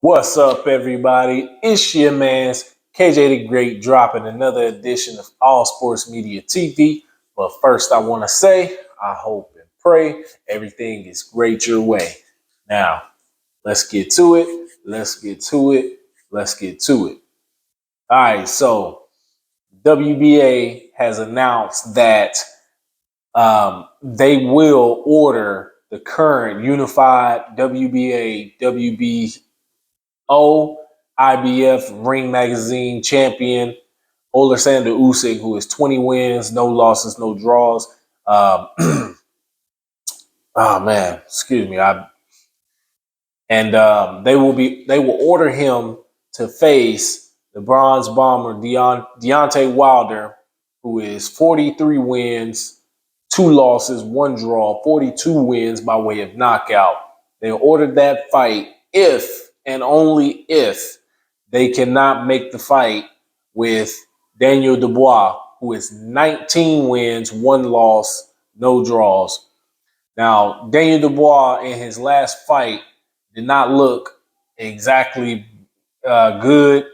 What's up, everybody? It's your man's KJ the Great dropping another edition of All Sports Media TV. But first, I want to say I hope and pray everything is great your way. Now, let's get to it. Let's get to it. Let's get to it. All right, so WBA has announced that they will order the current unified WBA, WBO, IBF Ring Magazine champion Alexander Usyk, who is 20 wins, no losses, no draws. Um, oh man, excuse me. They will order him to face the Bronze Bomber Deontay Wilder, who is 43 wins, two losses, one draw, 42 wins by way of knockout. They ordered that fight if and only if they cannot make the fight with Daniel Dubois, who is 19 wins, one loss, no draws. Now, Daniel Dubois in his last fight did not look exactly good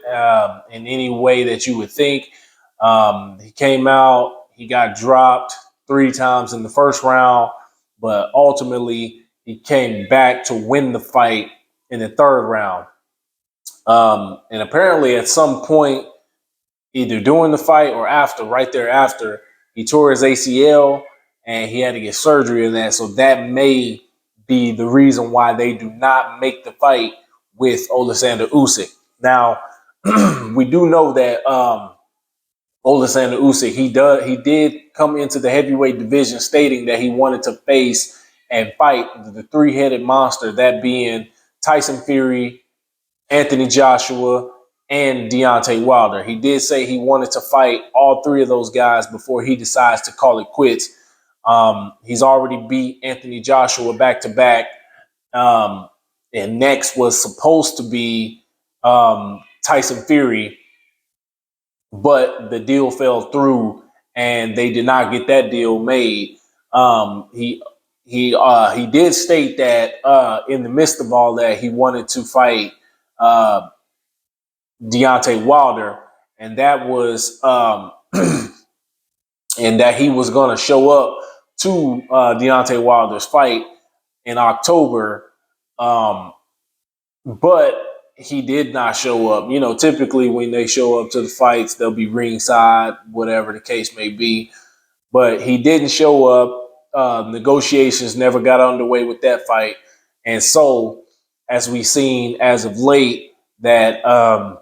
in any way that you would think. He came out, he got dropped three times in the first round, but ultimately he came back to win the fight in the third round. And apparently, at some point, either during the fight or after, right thereafter, he tore his ACL and he had to get surgery in that. So that may be the reason why they do not make the fight with Alexander Usyk. Now, we do know that Alexander Usyk he did come into the heavyweight division stating that he wanted to face and fight the three-headed monster, that being Tyson Fury, Anthony Joshua, and Deontay Wilder. He did say he wanted to fight all three of those guys before he decides to call it quits. He's already beat Anthony Joshua back to back. And next was supposed to be Tyson Fury, but the deal fell through and they did not get that deal made. He did state that in the midst of all that, he wanted to fight Deontay Wilder, and that was and that he was going to show up to Deontay Wilder's fight in October, but he did not show up. You know, typically when they show up to the fights, they'll be ringside, whatever the case may be. But he didn't show up. Negotiations never got underway with that fight, and so as we've seen as of late, that a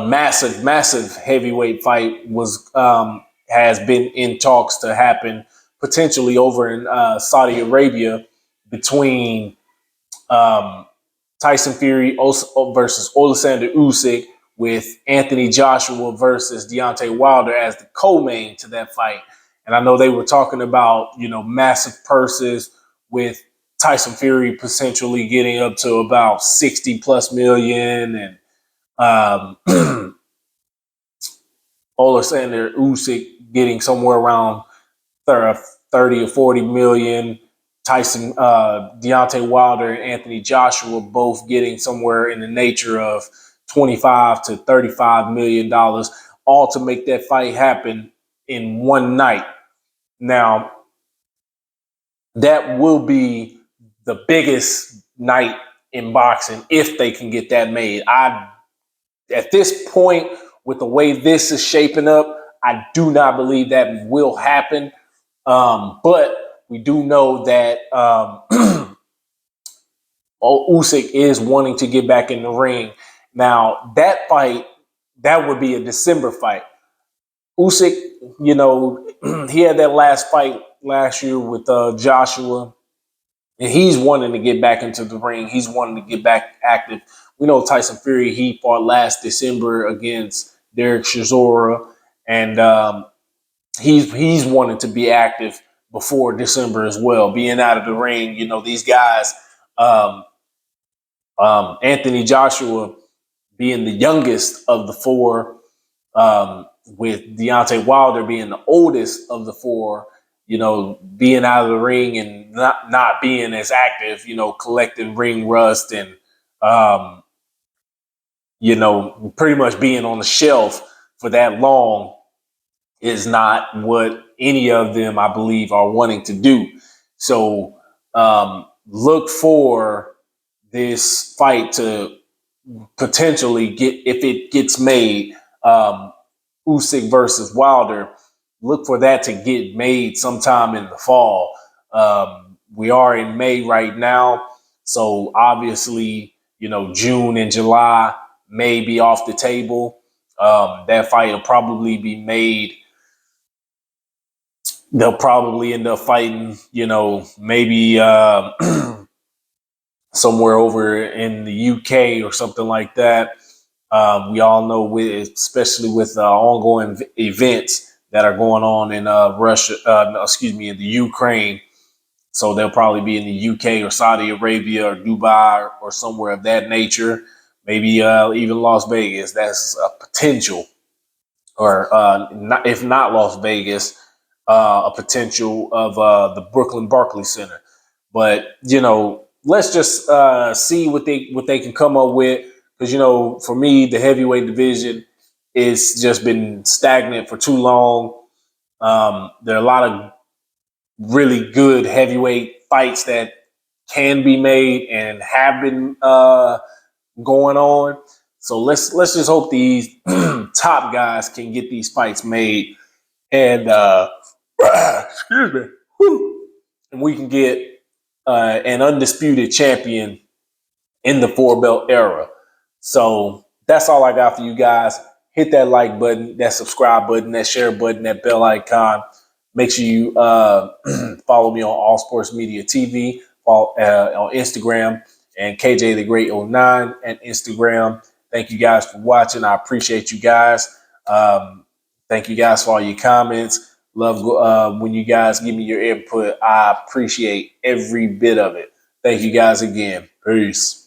massive heavyweight fight has been in talks to happen potentially over in Saudi Arabia between Tyson Fury versus Alexander Usyk, with Anthony Joshua versus Deontay Wilder as the co-main to that fight. And I know they were talking about, massive purses, with Tyson Fury potentially getting up to about 60 plus million, and Alexander Usyk getting somewhere around 30 or 40 million. Deontay Wilder and Anthony Joshua both getting somewhere in the nature of 25 to 35 million dollars, all to make that fight happen in one night. Now, that will be the biggest night in boxing if they can get that made. At this point, with the way this is shaping up, I do not believe that will happen. But we do know that Usyk is wanting to get back in the ring. Now, that fight, that would be a December fight. Usyk, he had that last fight last year with Joshua, and he's wanting to get back into the ring. He's wanting to get back active. We know Tyson Fury, he fought last December against Derek Chisora, and he's wanting to be active before December as well, being out of the ring. These guys, Anthony Joshua being the youngest of the four, with Deontay Wilder being the oldest of the four, being out of the ring and not being as active, collecting ring rust and pretty much being on the shelf for that long is not what any of them, I believe, are wanting to do. So look for this fight to potentially get, if it gets made, Usyk versus Wilder. Look for that to get made sometime in the fall. We are in May right now, so obviously, June and July may be off the table. That fight will probably be made. They'll probably end up fighting, maybe somewhere over in the UK or something like that. We all know, especially with ongoing events that are going on in Russia, in the Ukraine. So they'll probably be in the UK or Saudi Arabia or Dubai or somewhere of that nature. Maybe even Las Vegas. That's a potential, or not, if not Las Vegas, a potential of the Brooklyn Barclays Center. But let's just see what they can come up with, because for me, the heavyweight division is just been stagnant for too long. There are a lot of really good heavyweight fights that can be made and have been going on. So let's just hope these top guys can get these fights made, and excuse me, and we can get an undisputed champion in the four belt era. So that's all I got for you guys. Hit that like button, that subscribe button, that share button, that bell icon. Make sure you follow me on All Sports Media TV, on Instagram, and KJ the Great 09 and Instagram. Thank you guys for watching. I appreciate you guys. Thank you guys for all your comments. Love when you guys give me your input. I appreciate every bit of it. Thank you guys again. Peace.